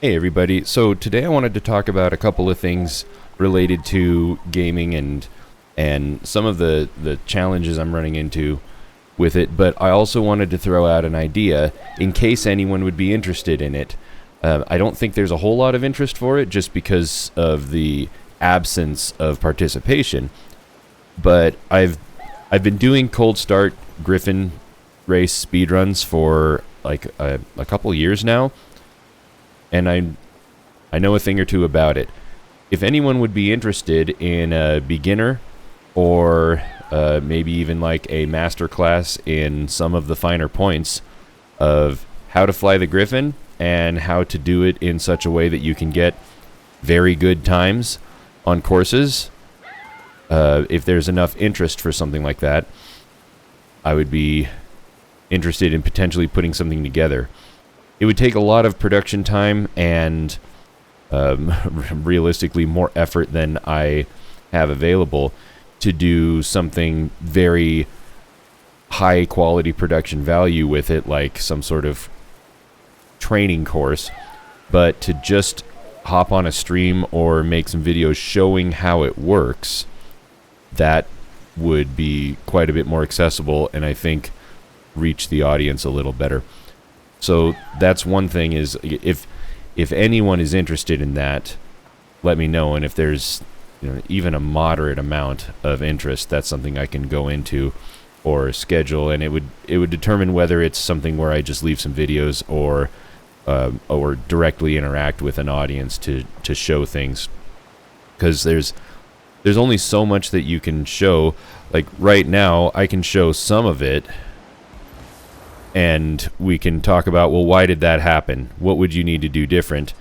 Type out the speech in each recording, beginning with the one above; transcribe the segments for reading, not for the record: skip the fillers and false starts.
Hey everybody, so today I wanted to talk about a couple of things related to gaming and some of the challenges I'm running into with it, but I also wanted to throw out an idea in case anyone would be interested in it. I don't think there's a whole lot of interest for it just because of the absence of participation, but I've been doing cold start Gryffon race speedruns for like a couple years now, and I know a thing or two about it. If anyone would be interested in a beginner or maybe even like a master class in some of the finer points of how to fly the Gryphon and how to do it in such a way that you can get very good times on courses, if there's enough interest for something like that, I would be interested in potentially putting something together. It would take a lot of production time and realistically more effort than I have available to do something very high quality production value with it, like some sort of training course. But to just hop on a stream or make some videos showing how it works, that would be quite a bit more accessible and I think reach the audience a little better. So that's one thing, is if anyone is interested in that, let me know, and if there's even a moderate amount of interest, that's something I can go into or schedule, and it would determine whether it's something where I just leave some videos or directly interact with an audience to show things, because there's only so much that you can show. Like right now I can show some of it and we can talk about, well, why did that happen? What would you need to do different?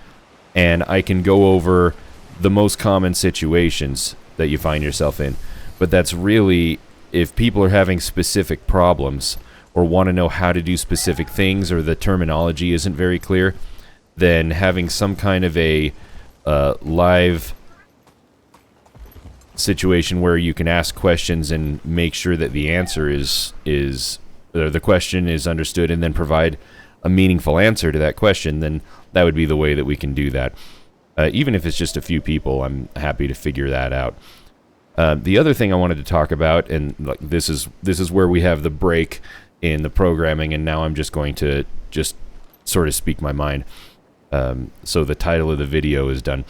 And I can go over the most common situations that you find yourself in. But that's really, if people are having specific problems or want to know how to do specific things or the terminology isn't very clear, then having some kind of a live situation where you can ask questions and make sure that the answer is the question is understood, and then provide a meaningful answer to that question, then that would be the way that we can do that. Even if it's just a few people, I'm happy to figure that out. The other thing I wanted to talk about, and like this is where we have the break in the programming, and now I'm just going to just sort of speak my mind. So the title of the video is done.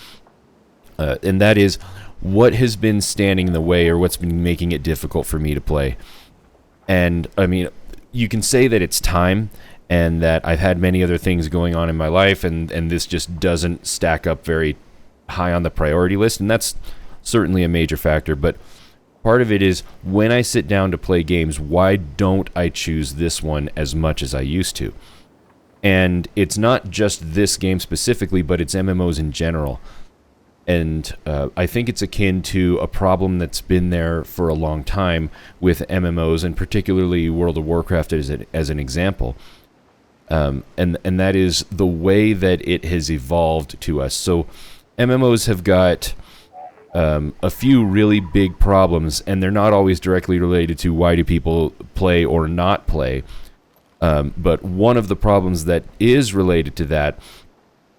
And that is, what has been standing in the way, or what's been making it difficult for me to play? And I mean, you can say that it's time, and that I've had many other things going on in my life, and this just doesn't stack up very high on the priority list, and that's certainly a major factor. But part of it is, when I sit down to play games, why don't I choose this one as much as I used to? And it's not just this game specifically, but it's MMOs in general. And I think it's akin to a problem that's been there for a long time with MMOs, and particularly World of Warcraft as an example. And that is the way that it has evolved to us. So MMOs have got a few really big problems, and they're not always directly related to why do people play or not play. But one of the problems that is related to that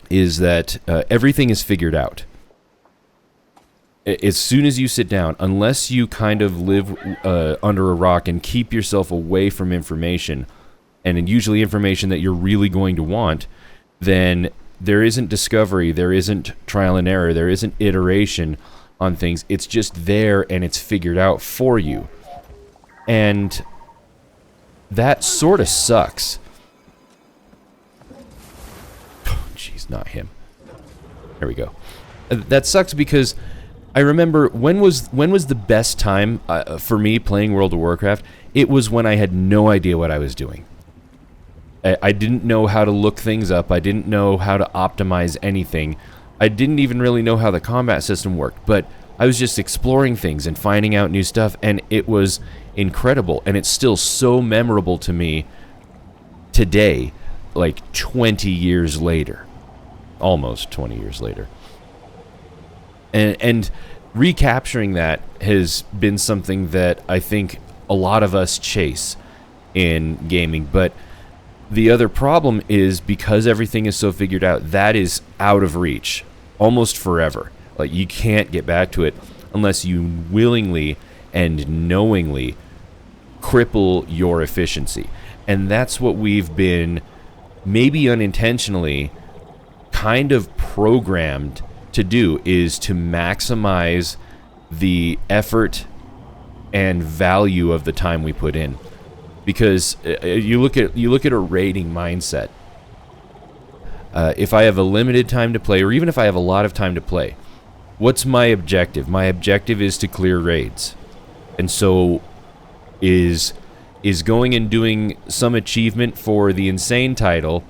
is that everything is figured out. As soon as you sit down, unless you kind of live under a rock and keep yourself away from information, and usually information that you're really going to want, then there isn't discovery, there isn't trial and error, there isn't iteration on things. It's just there, and it's figured out for you. And that sort of sucks. Jeez, not him. There we go. That sucks because I remember, when was the best time for me playing World of Warcraft? It was when I had no idea what I was doing. I didn't know how to look things up. I didn't know how to optimize anything. I didn't even really know how the combat system worked, but I was just exploring things and finding out new stuff, and it was incredible, and it's still so memorable to me today, like 20 years later. Almost 20 years later. And recapturing that has been something that I think a lot of us chase in gaming, but The other problem is because everything is so figured out, that is out of reach almost forever. Like, you can't get back to it unless you willingly and knowingly cripple your efficiency. And that's what we've been, maybe unintentionally, kind of programmed to do, is to maximize the effort and value of the time we put in. Because you look at a raiding mindset. If I have a limited time to play, or even if I have a lot of time to play, what's my objective? My objective is to clear raids. And so is going and doing some achievement for the insane title,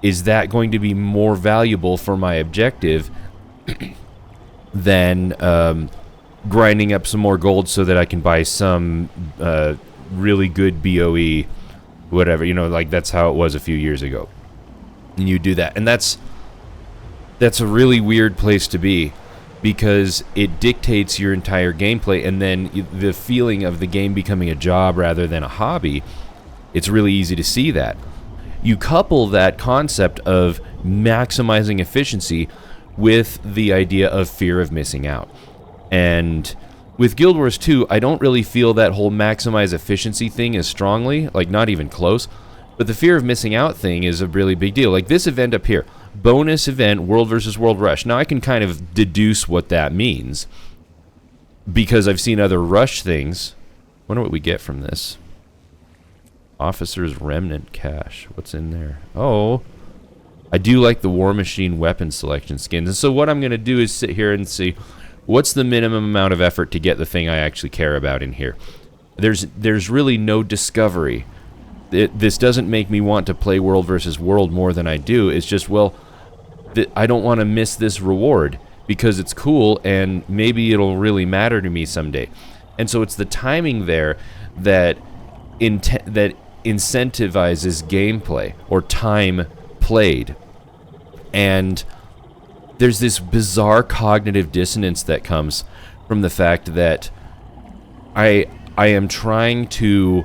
is that going to be more valuable for my objective than grinding up some more gold so that I can buy some really good BOE, whatever, like that's how it was a few years ago. And you do that, and that's a really weird place to be, because it dictates your entire gameplay, and then the feeling of the game becoming a job rather than a hobby, it's really easy to see that. You couple that concept of maximizing efficiency with the idea of fear of missing out. And with Guild Wars 2, I don't really feel that whole maximize efficiency thing as strongly, like not even close. But the fear of missing out thing is a really big deal. Like this event up here, bonus event, World versus World Rush. Now I can kind of deduce what that means because I've seen other Rush things. Wonder what we get from this. Officer's Remnant Cache. What's in there? Oh, I do like the War Machine weapon selection skins. And so what I'm going to do is sit here and see what's the minimum amount of effort to get the thing I actually care about in here. There's really no discovery. This doesn't make me want to play World versus World more than I do. It's just, well, I don't want to miss this reward because it's cool and maybe it'll really matter to me someday. And so it's the timing there that incentivizes gameplay or time played. And there's this bizarre cognitive dissonance that comes from the fact that I am trying to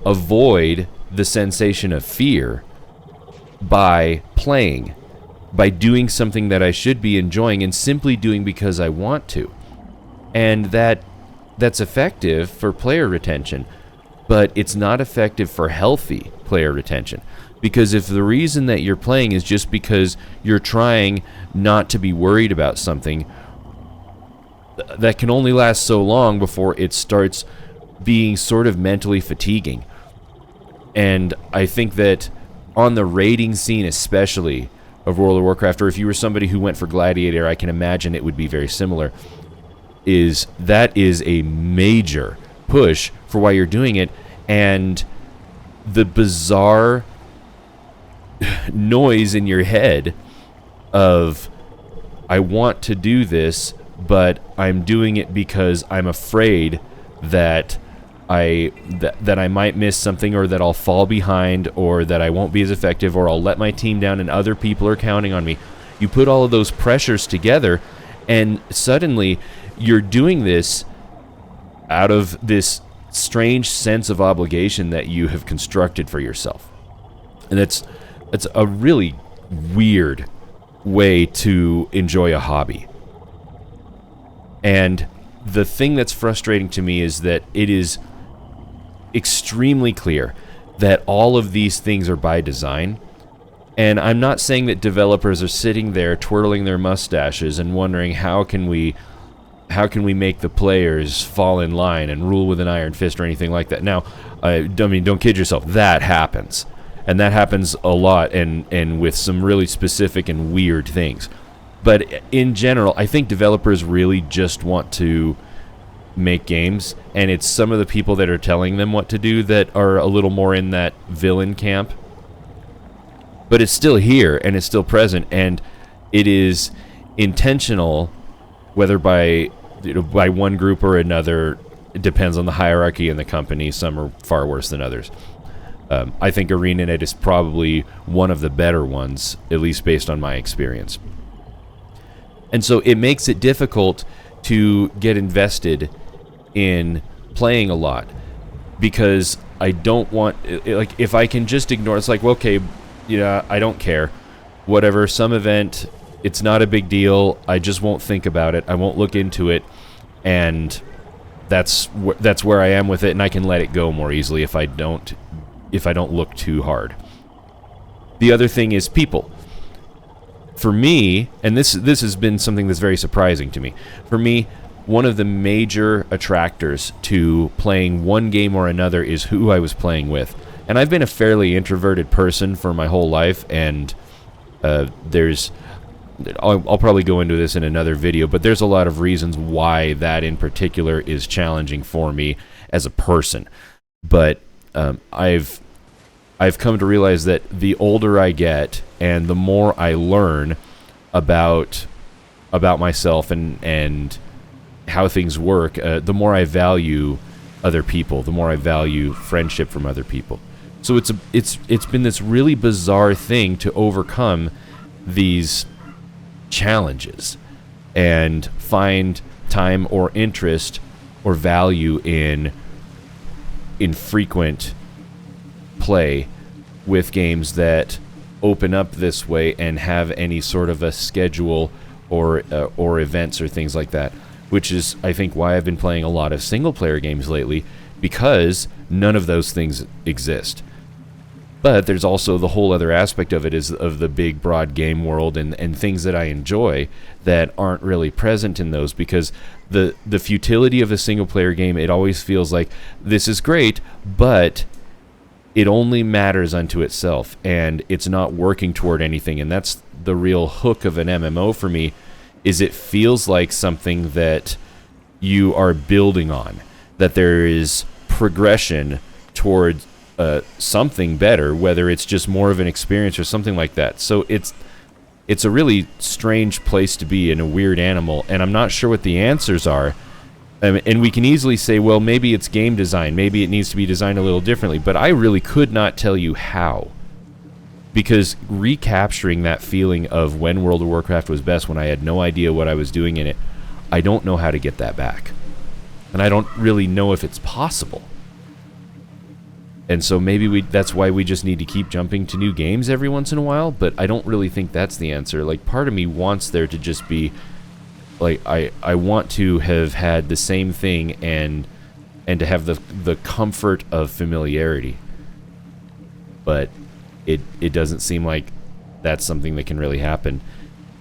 avoid the sensation of fear by playing, by doing something that I should be enjoying and simply doing because I want to. And that's effective for player retention, but it's not effective for healthy player retention. Because if the reason that you're playing is just because you're trying not to be worried about something, that can only last so long before it starts being sort of mentally fatiguing. And I think that on the raiding scene especially of World of Warcraft, or if you were somebody who went for Gladiator, I can imagine it would be very similar, that is a major push for why you're doing it. And the bizarre noise in your head of, I want to do this, but I'm doing it because I'm afraid that I might miss something, or that I'll fall behind, or that I won't be as effective, or I'll let my team down and other people are counting on me. You put all of those pressures together, and suddenly you're doing this out of this strange sense of obligation that you have constructed for yourself. And it's a really weird way to enjoy a hobby. And the thing that's frustrating to me is that it is extremely clear that all of these things are by design. And I'm not saying that developers are sitting there twirling their mustaches and wondering how can we make the players fall in line and rule with an iron fist or anything like that. Now, I mean, don't kid yourself. That happens. And that happens a lot, and with some really specific and weird things. But in general, I think developers really just want to make games, and it's some of the people that are telling them what to do that are a little more in that villain camp. But it's still here, and it's still present, and it is intentional, whether by one group or another. It depends on the hierarchy in the company. Some are far worse than others. I think ArenaNet is probably one of the better ones, at least based on my experience. And so it makes it difficult to get invested in playing a lot, because I don't want, like, if I can just ignore, it's like, well, okay, yeah, I don't care. Whatever, some event, it's not a big deal. I just won't think about it. I won't look into it, and that's where I am with it, and I can let it go more easily if I don't look too hard. The other thing is people. For me, and this has been something that's very surprising to me. For me, one of the major attractors to playing one game or another is who I was playing with. And I've been a fairly introverted person for my whole life, and I'll probably go into this in another video, but there's a lot of reasons why that in particular is challenging for me as a person. But I've come to realize that the older I get and the more I learn about myself and how things work, the more I value other people, the more I value friendship from other people. So it's been this really bizarre thing to overcome these challenges and find time or interest or value in frequent play with games that open up this way and have any sort of a schedule or events or things like that, which is, I think, why I've been playing a lot of single-player games lately, because none of those things exist. But there's also the whole other aspect of it is of the big, broad game world and things that I enjoy that aren't really present in those, because the futility of a single-player game, it always feels like this is great, but it only matters unto itself, and it's not working toward anything. And that's the real hook of an MMO for me, is it feels like something that you are building on, that there is progression toward something better, whether it's just more of an experience or something like that. So it's a really strange place to be, and a weird animal, and I'm not sure what the answers are. And we can easily say, well, maybe it's game design, maybe it needs to be designed a little differently, but I really could not tell you how. Because recapturing that feeling of when World of Warcraft was best, when I had no idea what I was doing in it, I don't know how to get that back. And I don't really know if it's possible. And so maybe that's why we just need to keep jumping to new games every once in a while, but I don't really think that's the answer. Like, part of me wants there to just be, like, I want to have had the same thing and to have the comfort of familiarity. But it doesn't seem like that's something that can really happen.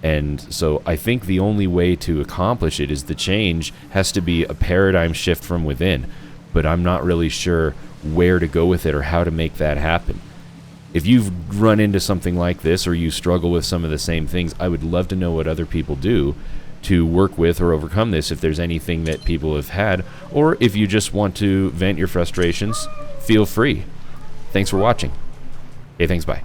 And so I think the only way to accomplish it is the change has to be a paradigm shift from within. But I'm not really sure where to go with it or how to make that happen. If you've run into something like this, or you struggle with some of the same things, I would love to know what other people do to work with or overcome this, if there's anything that people have had, or if you just want to vent your frustrations, feel free. Thanks for watching. Okay, thanks, bye.